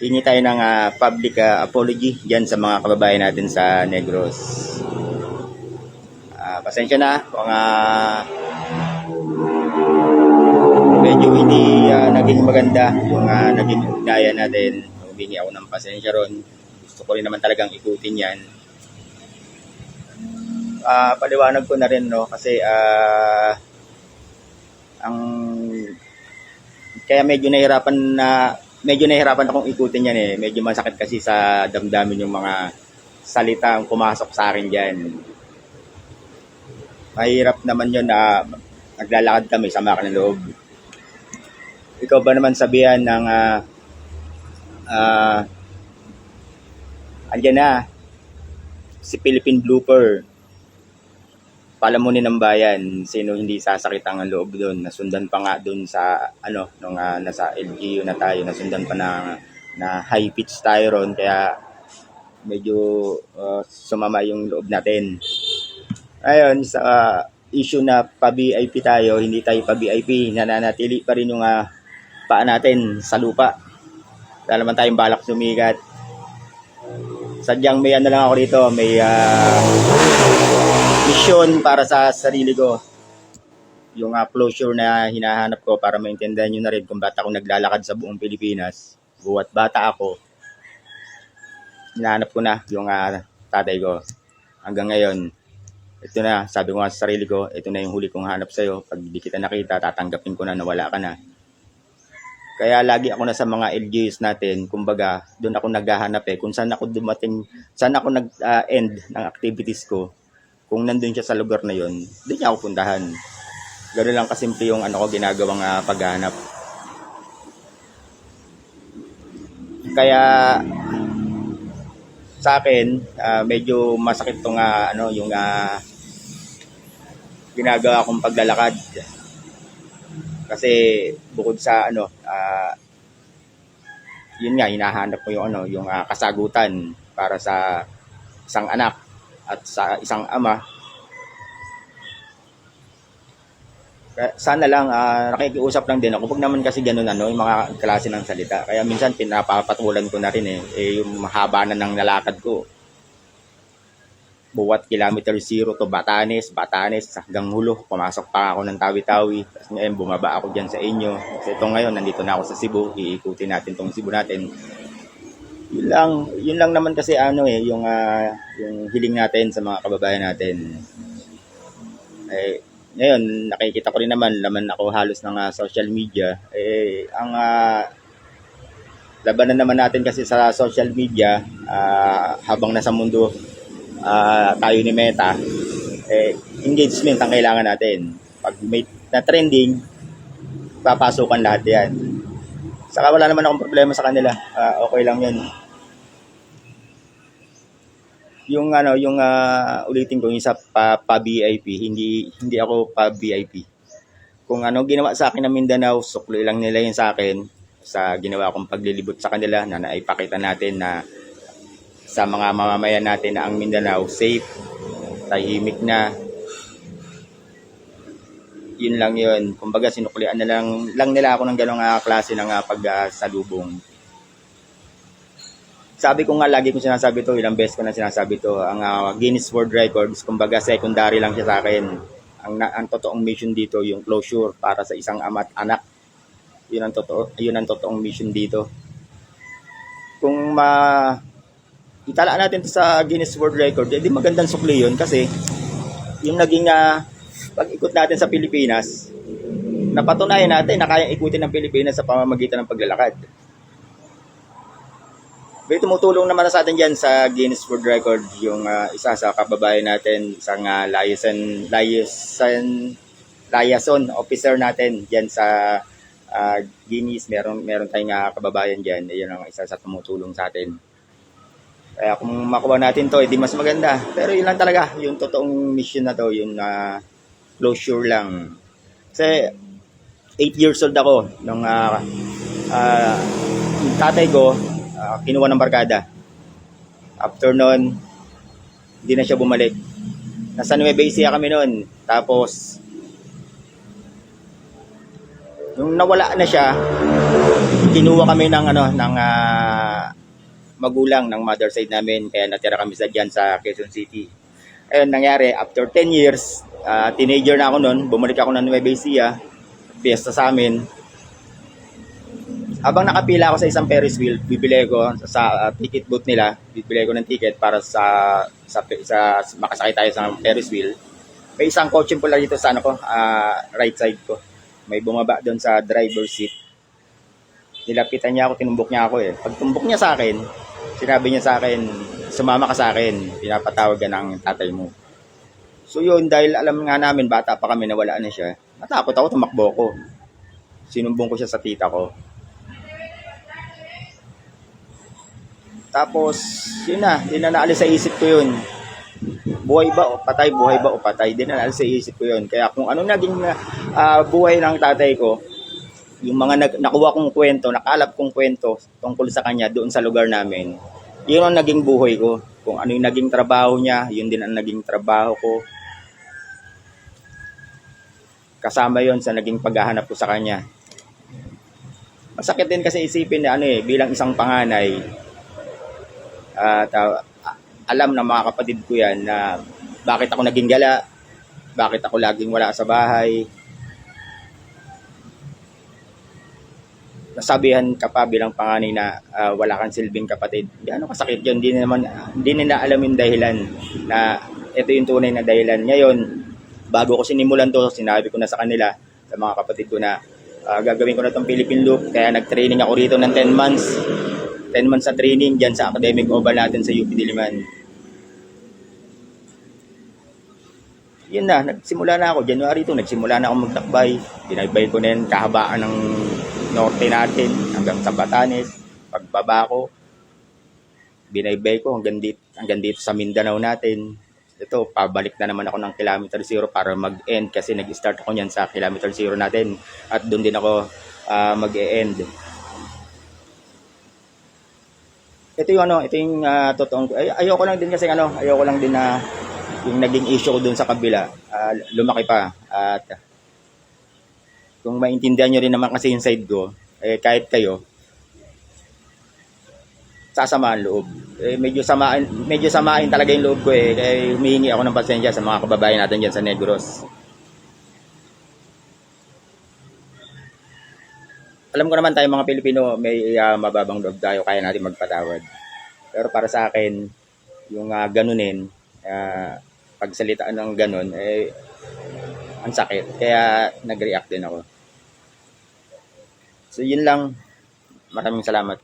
hingi tayo ng public apology dyan sa mga kababayan natin sa Negros. Pasensya na kung medyo hindi naging maganda yung naging ugnayan natin. Humingi ako ng pasensya ron. Gusto ko rin naman talagang ikutin yan. Paliwanag ko na rin, no, kasi kaya medyo nahirapan akong ikutin yan eh. Medyo masakit kasi sa damdamin yung mga salitang pumasok sa akin diyan. Mahirap naman yun na naglalakad kami sa maka ng loob. Ikaw ba naman sabihan ng andyan na si Philippine Blooper, palamunin ng bayan, sino hindi sasakit ang loob doon. Nasundan pa nga doon sa nung nasa LGU na tayo, nasundan pa na high pitch tayo ron, kaya medyo sumama yung loob natin. Ayun, sa issue na pa-VIP tayo, hindi tayo pa-VIP, nananatili pa rin yung paa natin sa lupa. Wala naman tayong balak sumigat. Sadyang may lang ako dito, may mission para sa sarili ko. Yung closure na hinahanap ko para maintindihan nyo na rin kung ba't ako naglalakad sa buong Pilipinas. Buwat bata ako, hinahanap ko na yung tatay ko. Hanggang ngayon, ito na, sabi ko nga sa sarili ko, ito na yung huli kong hanap sa'yo. Pag di kita nakita, tatanggapin ko na wala ka na. Kaya lagi ako na sa mga LGUs natin, kumbaga, doon ako naghahanap kung saan ako dumating, saan ako nag-end ng activities ko. Kung nandun siya sa lugar na yon, doon niya ako puntahan. Ganoon lang kasimple yung ginagawang paghahanap. Kaya sa akin, medyo masakit tong yung ginagawa kong paglalakad. Kasi bukod sa yun nga, hinahanap ko yung kasagutan para sa isang anak at sa isang ama. Kaya sana lang nakikiusap lang din ako. Pag naman kasi ganun yung mga klase ng salita. Kaya minsan pinapapatulan ko na rin yung mahaba na ng lalakad ko. Buwat kilometer 0 to Batanes hanggang Hulo. Pumasok pa ako ng Tawi-Tawi. Tapos ngayon bumaba ako dyan sa inyo. Kasi ito ngayon, nandito na ako sa Cebu. Iikutin natin tong Cebu natin. Yun lang naman kasi yung hiling natin sa mga kababayan natin. Ngayon, nakikita ko rin naman, laman ako halos ng social media. Ang labanan naman natin kasi sa social media, habang nasa mundo tayo ni Meta, engagement ang kailangan natin. Pag may na trending, papasukan lahat yan. Saka wala naman akong problema sa kanila. Okay lang yun. Yung ulitin ko yung sa pa-VIP, hindi ako pa-VIP. Kung ginawa sa akin ng Mindanao, sukli lang nila yun sa akin sa ginawa kong paglilibot sa kanila na naipakita natin na sa mga mamamayan natin na ang Mindanao safe, tahimik na. Yun lang yun. Kumbaga sinuklian na lang nila ako ng ganong klase ng pagsalubong. Sabi ko nga, lagi ko sinasabi to, ilang beses ko na sinasabi to, ang Guinness World Records, kumbaga secondary lang siya sa akin. Ang totoong mission dito, yung closure para sa isang ama at anak. Yun ang totoong mission dito. Kung itala natin to sa Guinness World Record, di magandang sukli yun kasi yung naging pag-ikot natin sa Pilipinas, napatunayan natin na kayang ikutin ng Pilipinas sa pamamagitan ng paglalakad. May tumutulong naman sa atin dyan sa Guinness World Record, yung isa sa kababayan natin, isang liaison officer natin dyan sa Guinness. Meron tayong kababayan dyan, yun ang isa sa tumutulong sa atin. Kaya kung makuha natin to, di mas maganda. Pero yun lang talaga, yung totoong mission na to, yung closure lang. Kasi 8 years old ako nung yung tatay ko, kinuha ng barkada. After nun, hindi na siya bumalik. Nasa Nueva Ecija kami nun. Tapos, nung nawala na siya, kinuha kami ng magulang ng mother side namin, kaya natira kami dyan sa Quezon City. Ayun, nangyari, after 10 years, teenager na ako noon, bumalik ako ng Nueva Ecija, fiesta sa amin. Habang nakapila ako sa isang Ferris wheel, bibili ko sa ticket booth nila, bibili ko ng ticket para sa makasakay tayo sa Ferris wheel. May isang kotse pula dito sa right side ko. May bumaba doon sa driver seat. Nilapitan niya ako, tinumbok niya ako eh. Pag tumbok niya sa akin, sinabi niya sa akin, sumama ka sa akin, pinapatawag ka ng tatay mo. So yun, dahil alam nga namin, bata pa kami, nawala na siya. Natakot ako, tumakbo ko. Sinumbong ko siya sa tita ko. Tapos, yun na, di na naalis sa isip ko yun. Buhay ba o patay, buhay ba o patay, di na naalis sa isip ko yun. Kaya kung ano naging buhay ng tatay ko, yung mga nakuha kong kwento, nakalap kong kwento tungkol sa kanya doon sa lugar namin, yun ang naging buhay ko. Kung ano yung naging trabaho niya, yun din ang naging trabaho ko. Kasama yon sa naging paghahanap ko sa kanya. Masakit din kasi isipin na bilang isang panganay, alam ng mga kapatid ko yan na bakit ako naging gala, bakit ako laging wala sa bahay. Nasabihan ka pa bilang panganay na wala kang silbing kapatid. Gaano kasakit yun, hindi nila alam yung dahilan na ito yung tunay na dahilan. Ngayon, bago ko sinimulan to, sinabi ko na sa kanila, sa mga kapatid ko na gagawin ko na itong Philippine Loop, kaya nag-training ako rito ng 10 months. 10 months sa training dyan sa academic oval natin sa UP Diliman. Yun na, nagsimula na ako. January 2, nagsimula na ako magtakbay. Binaybay ko na yun, kahabaan ng norte natin, hanggang sa Batanes. Pagbaba ko, binaybay ko hanggang dito sa Mindanao natin. Ito, pabalik na naman ako ng kilometer 0 para mag-end kasi nag-start ako niyan sa kilometer 0 natin. At doon din ako mag-e-end. Ito yung totoong ayoko lang din kasi ayoko lang din na yung naging issue ko dun sa kabila lumaki pa at kung maintindihan nyo rin naman kasi yung side ko kahit kayo sasama ang loob medyo samain talaga yung loob ko kaya humihingi ako ng pasensya sa mga kababayan natin dyan sa Negros. Alam ko naman tayo mga Pilipino, may mababang loob tayo, kaya natin magpatawad. Pero para sa akin, yung ganunin, pagsalitaan ng ganun, ang sakit. Kaya nag-react din ako. So yun lang. Maraming salamat.